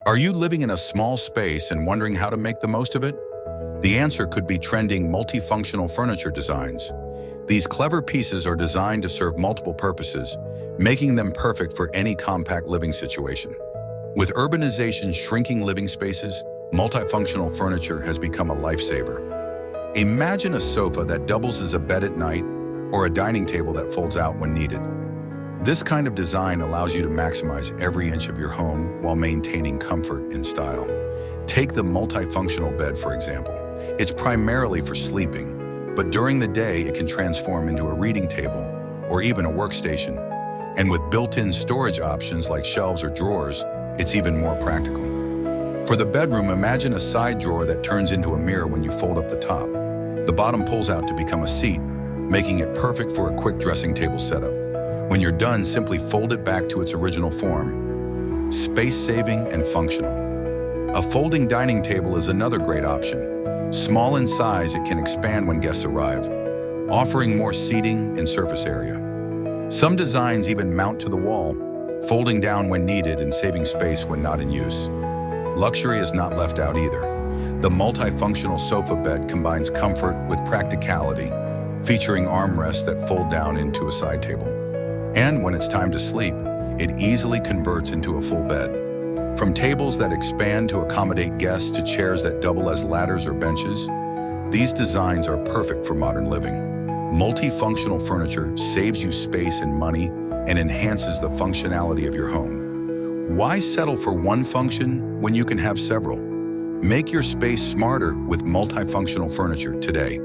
Are you living in a small space and wondering how to make the most of it? The answer could be trending multifunctional furniture designs. These clever pieces are designed to serve multiple purposes, making them perfect for any compact living situation. With urbanization shrinking living spaces, multifunctional furniture has become a lifesaver. Imagine a sofa that doubles as a bed at night or a dining table that folds out when needed. This kind of design allows you to maximize every inch of your home while maintaining comfort and style. Take the multifunctional bed, for example. It's primarily for sleeping, but during the day it can transform into a reading table or even a workstation. And with built-in storage options like shelves or drawers, it's even more practical. For the bedroom, imagine a side drawer that turns into a mirror when you fold up the top. The bottom pulls out to become a seat, making it perfect for a quick dressing table setup. When you're done, simply fold it back to its original form. Space-saving and functional. A folding dining table is another great option. Small in size, it can expand when guests arrive, offering more seating and surface area. Some designs even mount to the wall, folding down when needed and saving space when not in use. Luxury is not left out either. The multifunctional sofa bed combines comfort with practicality, featuring armrests that fold down into a side table. And when it's time to sleep, it easily converts into a full bed. From tables that expand to accommodate guests to chairs that double as ladders or benches, these designs are perfect for modern living. Multifunctional furniture saves you space and money and enhances the functionality of your home. Why settle for one function when you can have several? Make your space smarter with multifunctional furniture today.